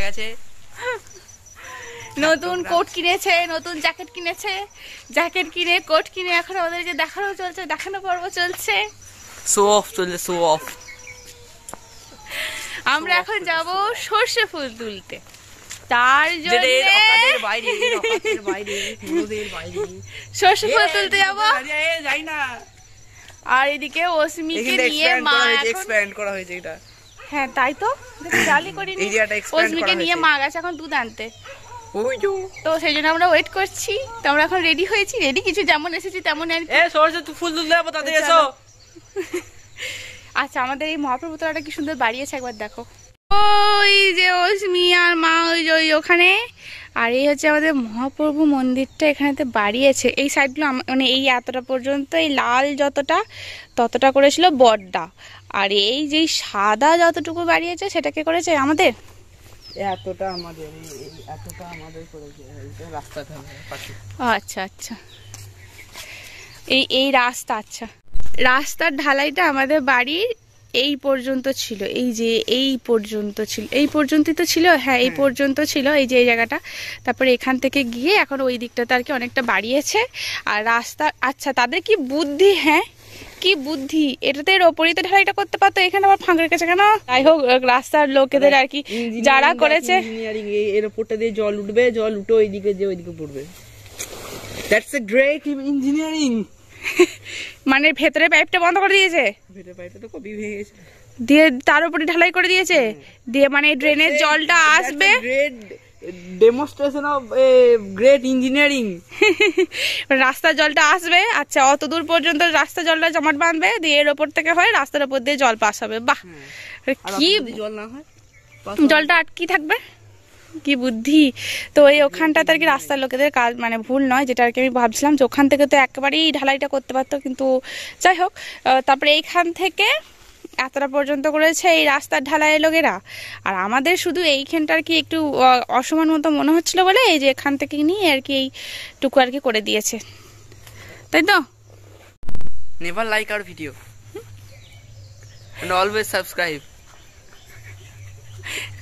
গেছে, নতুন কোট কিনেছে, নতুন জ্যাকেট কিনেছে, জ্যাকেট কিনে কোট কিনে এখন আমাদেরকে দেখানো চলছে, দেখানো পর্ব চলছে, শো অফ চলছে, শো অফ। আমরা এখন যাব সর্ষে ফুল তুলতে, তার জন্য সর্ষে ফুল তুলতে যাবো। আর এদিকে অস্মিকে নিয়ে মা এক্সপ্যান্ড করা হয়েছে এটা। হ্যাঁ তাই তো, জালি করিনি। অস্মিকে নিয়ে মা গেছে এখন দুধ আনতে, তো সেই জন্য আমরা ওয়েট করছি। তো আমরা এখন রেডি হয়েছি, রেডি কিছু যেমন এসেছি তেমন আর কি। সরষে ফুল তুলতে যাবো, তাদের এসো। আচ্ছা, আমাদের এই মহাপ্রভু তোলাটা কি সুন্দর বাড়িয়েছে, একবার দেখো। ওই যে অস্মি আর মা ওই ওখানে, আর এই হচ্ছে আমাদের মহাপ্রভু মন্দিরটা এখানেতে বাড়িয়েছে। এই সাইডগুলো মানে এই এতটা পর্যন্ত, এই লাল যতটা ততটা করেছিল বড়টা, আর এই যে সাদা যতটুকু বাড়িয়েছে সেটাকে করেছে আমাদের, এতটা আমাদের, এতটা আমাদের করেছে রাস্তাটা। আচ্ছা আচ্ছা, এই রাস্তা, আচ্ছা রাস্তার ঢালাইটা আমাদের বাড়ির এই পর্যন্ত ছিল, এই যে এই পর্যন্ত ছিল, এই পর্যন্তই তো ছিল, হ্যাঁ এই পর্যন্ত ছিল, এই যে এই জায়গাটা। তারপরে এখান থেকে গিয়ে এখন ওই দিকটাতে আর কি অনেকটা বাড়িয়েছে। আর রাস্তা, আচ্ছা তাদের কি বুদ্ধি, হ্যাঁ কি বুদ্ধি, এটাতে এর ওপরই তো ঢালাইটা করতে পারতো, এখানে আবার ফাঁক রেখেছে কেন? যাই হোক, রাস্তার লোকেদের আর কি যারা করেছে, এর ওপরটা দিয়ে জল উঠবে, জল উঠে ওইদিকে যে ওইদিকে পড়বে। That's a great engineering. মানে ভেতরে পাইপটা বন্ধ করে দিয়েছে, ভেতরে পাইপটা তো কবি ভেঙে গেছে, দিয়ে তার উপরে ঢালাই করে দিয়েছে, দিয়ে মানে ড্রেনের জলটা আসবে। Great demonstration of great engineering. রাস্তার জলটা আসবে, আচ্ছা অত দূর পর্যন্ত রাস্তার জলটা জমাট বাঁধবে, দিয়ে এর ওপর থেকে হয় রাস্তার উপর দিয়ে জল পাস হবে। বাহ, কি জল না হয় জলটা আটকি থাকবে, কি বুদ্ধি। তো এই ওখানটাতে আর কি রাস্তার লোকেদের কাজ, মানে ভুল নয়, যেটা আর কি আমি ভাবছিলাম যে ওখান থেকে তো একেবারেই ঢালাইটা করতে পারতো, কিন্তু যাই হোক। তারপরে এইখান থেকে এতটা পর্যন্ত করেছে এই রাস্তার ঢালাই লোকেরা, আর আমাদের শুধু এইখানটা আর কি একটু অসমান মতো মনে হচ্ছিল বলে এই যে এখান থেকে নিয়ে আর কি এইটুকু আর কি করে দিয়েছে, তাই তো। Never like our video and always subscribe.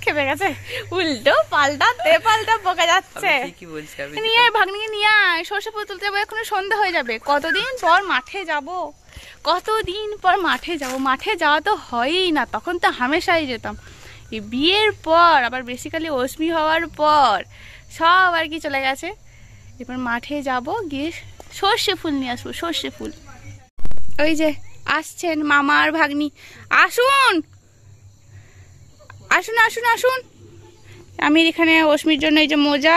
খেপে গেছে, উল্টো পাল্টা বকা যাচ্ছে। কি বলছি আমি, নিয়ে ভাগ্নিকে নিয়ে আয়, সর্ষে ফুল তুলতে যাবো, এখনো সন্ধ্যা হয়ে যাবে। কতদিন পর মাঠে যাব, কতদিন পর মাঠে যাব, মাঠে যাওয়া তো হয়ই না, তখন তো হামেশাই যেতাম। এই বিয়ের পর আবার বেসিক্যালি অস্মি হওয়ার পর সব আর কি চলে গেছে। এবার মাঠে যাব, গিয়ে সর্ষে ফুল নিয়ে আসবো, সর্ষে ফুল। ওই যে আসছেন মামা আর ভাগ্নি, আসুন আসুন আসুন আসুন। আমি এখানে অস্মির জন্য এই যে মোজা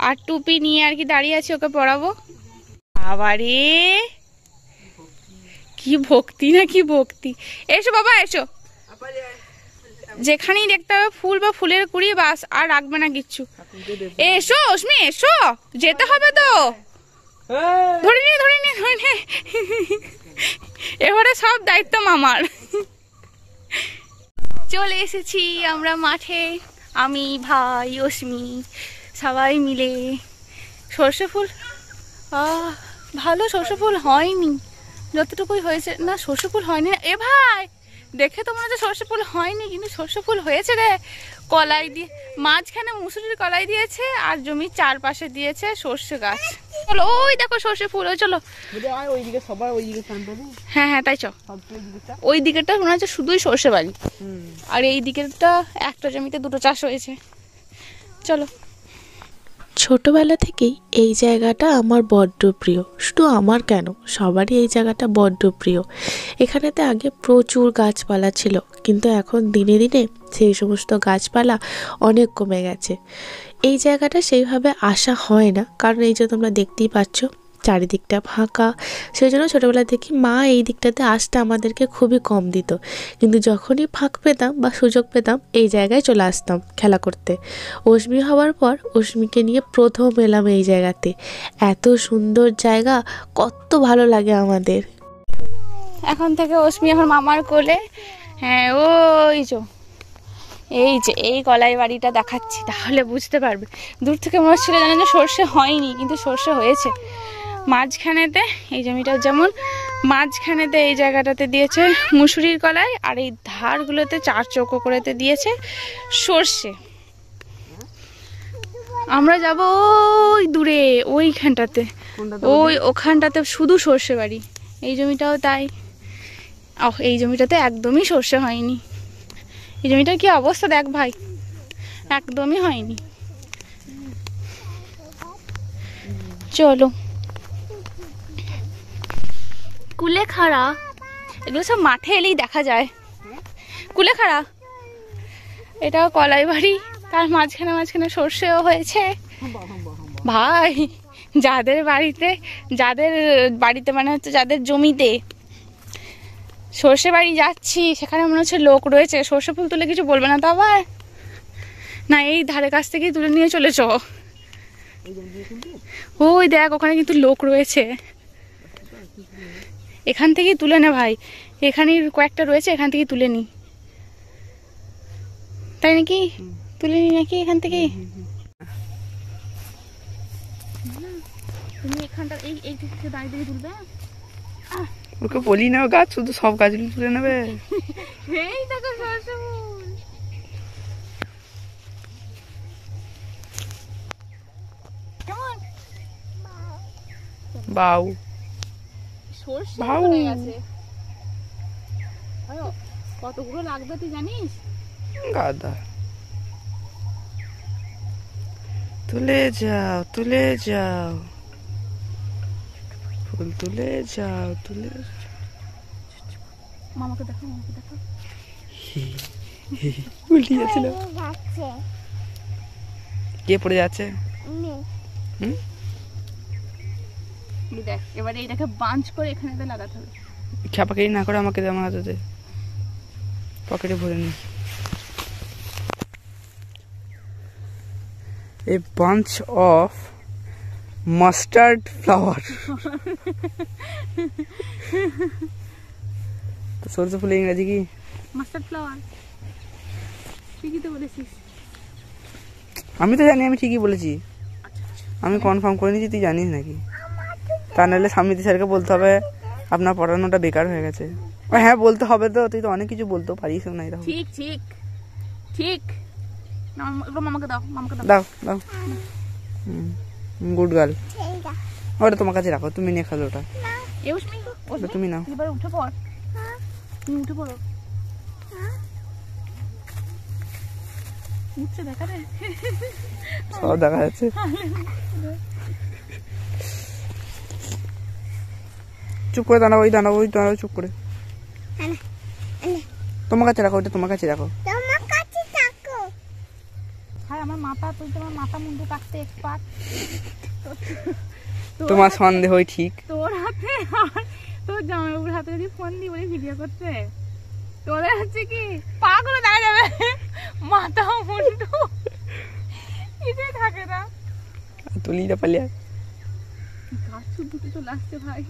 আর টুপি নিয়ে আর কি দাঁড়িয়ে আছি, ওকে পরাবো। আবারে কি ভক্তি না, কি ভক্তি। এসো বাবা এসো, যেখানেই দেখতে হবে ফুল বা ফুলের কুড়ি, বাস আর রাখবে না কিচ্ছু। এসো অস্মি এসো, যেতে হবে তো। ধরে নিয়ে এবারে সব দায়িত্ব মামার। চলে এসেছি আমরা মাঠে, আমি ভাই অস্মি সবাই মিলে। সর্ষে ফুল ভালো, সর্ষে ফুল হয়নি, যতটুকুই হয়েছে। না সর্ষে ফুল হয়নি এ ভাই, দেখে তো মনে হচ্ছে সর্ষে ফুল হয়নি, কিন্তু সর্ষে ফুল হয়েছে রে। কলাই দিয়ে মাঝখানে মুসুরির কলাই দিয়েছে, আর জমির চারপাশে দিয়েছে সর্ষে গাছ। চলো ওই দেখো সর্ষে ফুল, ওই চলো। হ্যাঁ হ্যাঁ তাই চ, ওই দিকেরটা মনে হচ্ছে শুধুই সর্ষে বাড়ি, আর এই দিকেরটা একটা জমিতে দুটো চাষ হয়েছে। চলো। ছোটবেলা থেকেই এই জায়গাটা আমার বড্ড প্রিয়, শুধু আমার কেন সবারই এই জায়গাটা বড্ড প্রিয়। এখানেতে আগে প্রচুর গাছপালা ছিল, কিন্তু এখন দিনে দিনে সেই সমস্ত গাছপালা অনেক কমে গেছে। এই জায়গাটা সেইভাবে আসা হয় না, কারণ এই যে তোমরা দেখতেই পাচ্ছ চারিদিকটা ফাঁকা। সেই জন্য ছোটোবেলা থেকে মা এই দিকটাতে আসতে আমাদেরকে খুবই কম দিত, কিন্তু যখনই ফাঁক পেতাম বা সুযোগ পেতাম এই জায়গায় চলে আসতাম খেলা করতে। অস্মি হওয়ার পর অস্মিকে নিয়ে প্রথম এলাম এই জায়গাতে। এত সুন্দর জায়গা, কত ভালো লাগে আমাদের। এখন থেকে অস্মি এখন মামার কোলে। হ্যাঁ ওই যে এই কলাই বাড়িটা দেখাচ্ছি, তাহলে বুঝতে পারবে। দূর থেকে মনে হচ্ছিল জানেন যে সর্ষে হয়নি, কিন্তু সর্ষে হয়েছে। মাঝখানেতে এই জমিটার যেমন মাঝখানেতে এই জায়গাটাতে দিয়েছে মুসুরির কলাই, আর এই ধারগুলোতে চার চৌকো করেতে দিয়েছে সর্ষে। আমরা যাব ওই দূরে ওইখানটাতে, ওখানটাতে শুধু সর্ষে বাড়ি। এই জমিটাও তাই। এই জমিটাতে একদমই সর্ষে হয়নি। এই জমিটার কি অবস্থা দেখ ভাই, একদমই হয়নি। চলো কুলেখাড়া, এগুলো সব মাঠে এলেই দেখা যায়। কুলেখাড়া, এটাও কলাই বাড়ি, তার মাঝখানে মাঝখানে সর্ষেও হয়েছে। ভাই যাদের বাড়িতে মানে হচ্ছে যাদের জমিতে সর্ষে বাড়ি যাচ্ছি, সেখানে মনে হচ্ছে লোক রয়েছে। সর্ষে ফুল তুলে কিছু বলবে না তো আবার? না, এই ধারে কাছ থেকেই তুলে নিয়ে চলেছ। ওই দেখ ওখানে কিন্তু লোক রয়েছে, এখান থেকেই তুলে নে ভাই। এখানে কয়েকটা রয়েছে, এখান থেকেই তুলে নি। তাই নাকি? তুলে নি নাকি এখান থেকেই? তুমি এখানটা এই থেকে দাঁড়িয়ে তুলবে? ওকে বলি না গাছ, শুধু সব গাছগুলো তুলে নেবে। এই দেখো সর্ষে ফুল। কেমন বাউ, সর্ষে বাউ। হয়ে গেছে। কতগুলো লাগবে তুই জানিস? গাদা, তুলে যাও তুলে যাও, ফুল তুলে যাও তুলে। মামাকে দেখো, মামাকে দেখো। উল্টে যাচ্ছিল। কে পড়ে যাচ্ছে? দেখ এবারে এটাকে বাঞ্চ করে এখানে লাগাতে হবে। খ্যাপাকেই না করে আমাকে দে, আমার হাতে দে, পকেটে ভরে নি। A bunch of mustard flower. তো সরষে ফুলের ইংরেজি কি? Mustard flower. ঠিকই তো বলেছিস। আমি তো জানি, আমি ঠিকই বলেছি। আমি কনফার্ম করে নিয়েছি, তুই জানিস নাকি? তা নাহলে সামিতি স্যারকে বলতে হবে আপনার পড়ানোটা বেকার হয়ে গেছে। হ্যাঁ বলতে হবে তো, তুই তো অনেক কিছু বলতেও পারিস না। এরকম ঠিক ঠিক ঠিক। মামাকে দাও, মামাকে দাও। দাও দাও। Good girl. ওটা তোমার কাছে রাখো, তুমি নিয়ে খেলো ওটা। তুমি নাও। এবার উঠে পড়, তুমি উঠে পড়ো। উঠছে দেখা রে, সব দেখা যাচ্ছে। চুপ করে দাঁড়াও, ওই দাঁড়াও, ওই দাঁড়াও, চুপ করে। তোমার কাছে রাখো, ওইটা তোমার কাছে রাখো। হ্যাঁ আমার মাথা, তুই তোমার মাথা মুন্ডু কাটতে এক্সপার্ট। তোমার সন্দেহই ঠিক। তোর হাতে আর তোর জামাইবাবুর হাতে যদি ফোন দিই বলে ভিডিও করতে, তোদের হচ্ছে কি পা করে দাঁড়িয়ে যাবে, মাথা মুন্ডু কিছুই থাকে না। তুলিটা পালিয়ে গাছ দুটো চলে আসছে ভাই।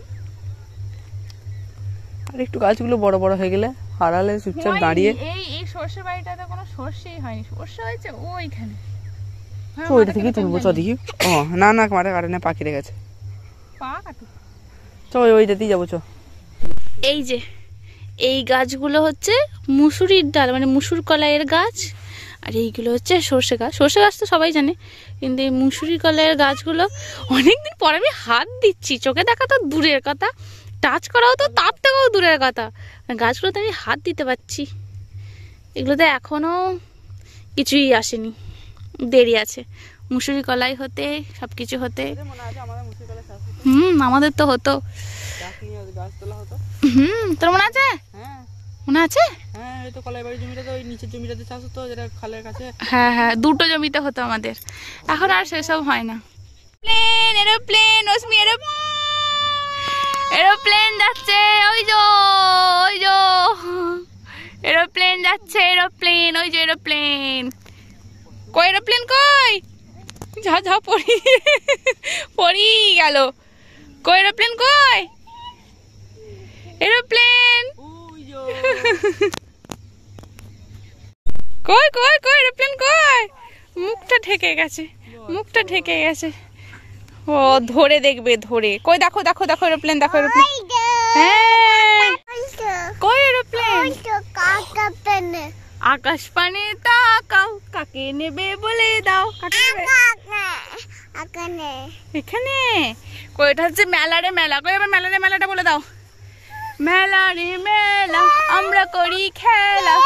আর একটু গাছগুলো বড় বড় হয়ে গেলে হারালে চুপচাপ দাঁড়িয়ে। এই সর্ষে বাড়িটাতে কোনো সর্ষেই হয়নি, সর্ষে হয়েছে ওইখানে। ওইটা থেকে তুলবো, চ দেখি। ও না না, মাঠে কাটে না, পাখি রেখেছে। পা কাটু। চ ওইটাতেই যাবো, চ। এই যে এই গাছগুলো হচ্ছে মুসুরির ডাল, মানে মুসুর কলাইয়ের গাছ। আর এইগুলো হচ্ছে সর্ষে গাছ। সর্ষে গাছ তো সবাই জানে, কিন্তু এই মুসুরি কলাইয়ের গাছগুলো অনেকদিন পরে আমি হাত দিচ্ছি। চোখে দেখা তো দূরের কথা, টাচ করাও তো তার থেকেও দূরের কথা, গাছগুলোতে আমি হাত দিতে পারছি। এগুলোতে এখনো কিছুই আসেনি, দেরি আছে মুসুরি কলাই হতে, সবকিছু হতে। আমাদের তো হতো। তোর মনে আছে? মনে আছে? হ্যাঁ হ্যাঁ, দুটো জমিতে হতো আমাদের। এখন আর সেসব হয় না। প্লেন, এরোপ্লেন, অসমি এরোপ্লেন যাচ্ছে, ওই যে এরোপ্লেন যাচ্ছে, এরোপ্লেন, ওই যে এরোপ্লেন। কই এরোপ্লেন কই? যা পড়ি গেল। কই এরোপ্লেন কই? এরোপ্লেন কই কই কই এরোপ্লেন কই? মুখটা ঢেকে গেছে, মুখটা ঢেকে গেছে। ও ধরে দেখবে, ধরে। কই দেখো দেখো দেখো এরোপ্লেন, দেখো এরোপ্লেন। হ্যাঁ কই এরোপ্লেন? আকাশ পানে তাকাও, কাকে নেবে বলে দাও। কাকে নেবে? এখানে কই, এটা হচ্ছে মেলারে মেলা। কই আবার মেলারে মেলাটা বলে দাও। মেলারে মেলা আমরা করি খেলা,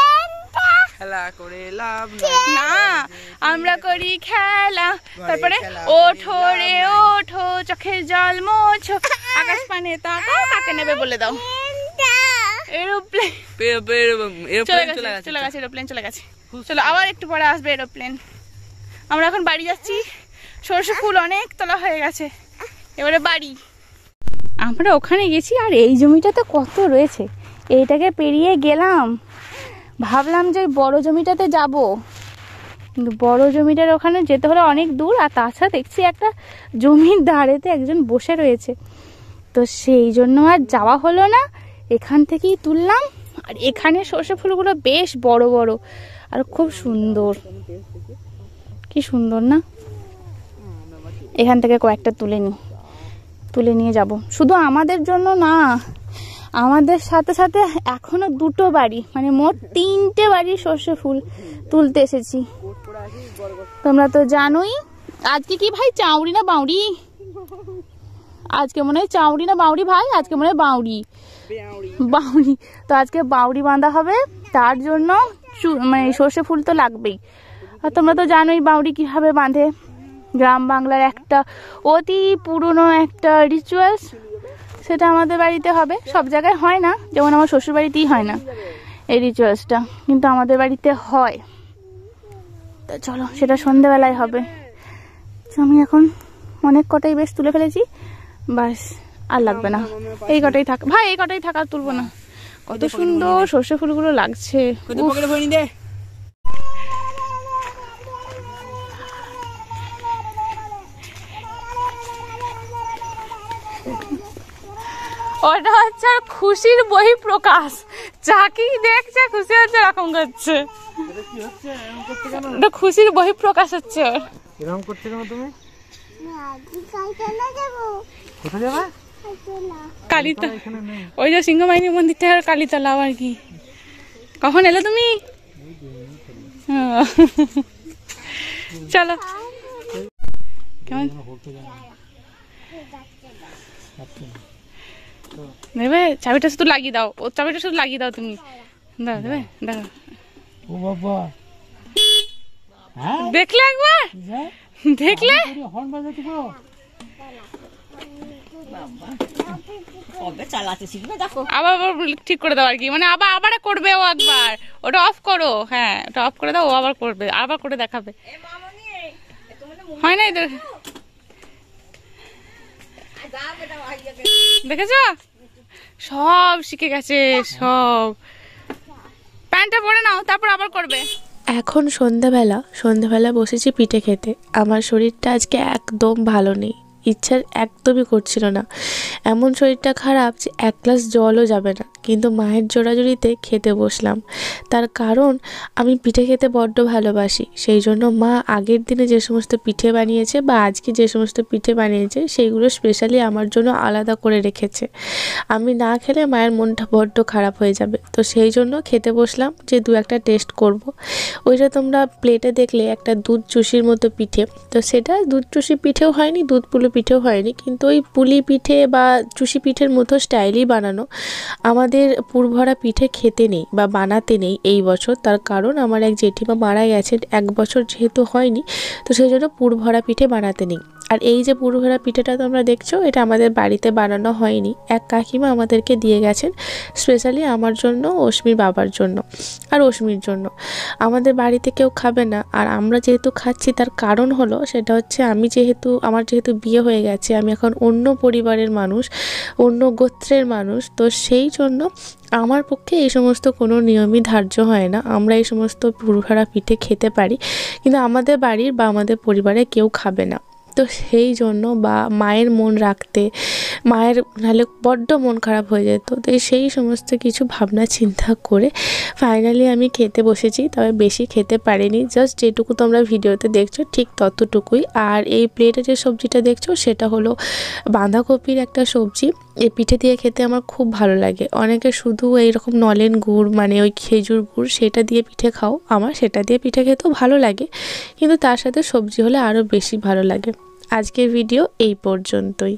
খেলা করে লাভ না আমরা করি খেলা। তারপরে ওঠো রে ওঠো, চোখের জল মোছো, আকাশ পানে তাকাও, কাকে নেবে বলে দাও। এরোপ্লেন চলে গেছে, এরোপ্লেন চলে গেছে। চলো আবার একটু পরে আসবে এরোপ্লেন। আমরা এখন বাড়ি যাচ্ছি, সরষে ফুল অনেক তোলা হয়ে গেছে, এবারে বাড়ি। আমরা ওখানে গেছি, আর এই জমিটাতে কত রয়েছে, এইটাকে পেরিয়ে গেলাম, ভাবলাম যে বড় জমিটাতে যাব, কিন্তু বড় জমিটার ওখানে যেতে হলে অনেক দূর, আর তাছাড়া দেখছি একটা জমির ধারেতে একজন বসে রয়েছে, তো সেই জন্য আর যাওয়া হলো না। এখান থেকেই তুললাম, আর এখানে সর্ষে ফুলগুলো বেশ বড় বড় আর খুব সুন্দর, কি সুন্দর না। এখান থেকে কয়েকটা তুলে নিয়ে যাব, শুধু আমাদের জন্য না, আমাদের সাথে সাথে এখনো 2টো বাড়ি, মানে মোট 3টে বাড়ির সর্ষে ফুল তুলতে এসেছি। তোমরা তো জানোই। আজকে কি ভাই, চাউড়ি না বাউড়ি? আজকে মনে হয় চাউড়ি না বাউড়ি ভাই? আজকে মনে হয় বাউড়ি। তো আজকে বাউড়ি বাঁধা হবে, তার জন্য মানে সর্ষে ফুল তো লাগবেই। আর তোমরা তো জানোই বাউড়ি কিভাবে বাঁধে, গ্রাম বাংলার একটা অতি পুরনো একটা রিচুয়ালস, সেটা আমাদের বাড়িতে হবে। সব জায়গায় হয় না, যেমন আমার শ্বশুর বাড়িতেই হয় না এই রিচুয়ালসটা, কিন্তু আমাদের বাড়িতে হয়। তো চলো, সেটা সন্ধ্যেবেলায় হবে। আমি এখন অনেক কটাই বেশ তুলে ফেলেছি, বাস আর লাগবে না, এই কটাই থাক ভাই, এই কটাই থাক, আর তুলবো না। কত সুন্দর সর্ষে ফুলগুলো লাগছে। ওটা হচ্ছে খুশির বহিঃপ্রকাশ, যাকেই দেখছে খুশি হচ্ছে, এরকম করছে। ওটা খুশির বহিঃপ্রকাশ হচ্ছে। এরকম করতে কেন তুমি? কালীতলা, ওই যে সিংহবাহিনী মন্দিরটা, আর কালীতলা আর কি। কখন এলে তুমি? চলো কেমন দেবে, চাবিটা শুধু লাগিয়ে দাও, ওর চাবিটা শুধু লাগিয়ে দাও তুমি। দাও দেবে, দেখো। ও বাবা, দেখলে একবার, দেখলে হর্ন বাজাতে পারো? আবার ঠিক করে দাও আর কি, মানে আবার করবে ও একবার। ওটা অফ করো, হ্যাঁ ওটা অফ করে দাও, ও আবার করবে, আবার করে দেখাবে। হয় না এদের, দেখেছো সব শিখে গেছে সব। প্যান্টটা পরে নাও, তারপর আবার করবে। এখন সন্ধ্যাবেলা বসেছি পিঠে খেতে। আমার শরীরটা আজকে একদম ভালো নেই, ইচ্ছা একদমই করছিল না, এমন শরীরটা খারাপ যে 1 গ্লাস জলও যাবে না, কিন্তু মায়ের জোড়াজুড়িতে খেতে বসলাম। তার কারণ আমি পিঠে খেতে বড্ড ভালোবাসি, সেই জন্য মা আগের দিনে যে সমস্ত পিঠে বানিয়েছে বা আজকে যে সমস্ত পিঠে বানিয়েছে সেইগুলো স্পেশালি আমার জন্য আলাদা করে রেখেছে। আমি না খেলে মায়ের মনটা বড্ড খারাপ হয়ে যাবে, তো সেই জন্য খেতে বসলাম যে 2-1টা টেস্ট করব। ওইটা তোমরা প্লেটে দেখলে একটা দুধ চুষির মতো পিঠে, তো সেটা দুধ চুষি পিঠেও হয়নি, দুধ পুলি পিঠেও হয়নি, কিন্তু ওই পুলি পিঠে বা চুষি পিঠের মতো স্টাইলই বানানো। আমাদের পুরভরা পিঠে খেতে নেই বা বানাতে নেই এই বছর, তার কারণ আমার এক জেঠিমা মারা গেছেন, 1 বছর যেহেতু হয়নি, তো সেই জন্য পুরভরা পিঠে বানাতে নেই। আর এই যে পুরভরা পিঠেটা তোমরা দেখছো, এটা আমাদের বাড়িতে বানানো হয়নি, এক কাকিমা আমাদেরকে দিয়ে গেছেন স্পেশালি আমার জন্য, অশ্মির বাবার জন্য আর অশ্মির জন্য। আমাদের বাড়িতে কেউ খাবে না, আর আমরা যেহেতু খাচ্ছি তার কারণ হলো, সেটা হচ্ছে আমার যেহেতু বিয়ে হয়ে গেছে, আমি এখন অন্য পরিবারের মানুষ, অন্য গোত্রের মানুষ, তো সেই জন্য আমার পক্ষে এই সমস্ত কোনো নিয়মই ধার্য হয় না। আমরা এই সমস্ত পুরভরা পিঠে খেতে পারি, কিন্তু আমাদের বাড়ির বা আমাদের পরিবারে কেউ খাবে না। তো সেই জন্য বা মায়ের মন রাখতে, মায়ের নাহলে বড্ড মন খারাপ হয়ে যেত, তো সেই সমস্ত কিছু ভাবনা চিন্তা করে ফাইনালি আমি খেতে বসেছি। তবে বেশি খেতে পারিনি, জাস্ট যেটুকু তোমরা ভিডিওতে দেখছো ঠিক ততটুকুই। আর এই প্লেটে যে সবজিটা দেখছো সেটা হলো বাঁধাকপির একটা সবজি। এই পিঠে দিয়ে খেতে আমার খুব ভালো লাগে। অনেকে শুধু এইরকম নলেন গুড়, মানে ওই খেজুর গুড়, সেটা দিয়ে পিঠে খাও, আমার সেটা দিয়ে পিঠে খেতেও ভালো লাগে, কিন্তু তার সাথে সবজি হলে আরও বেশি ভালো লাগে। আজকের ভিডিও এই পর্যন্তই।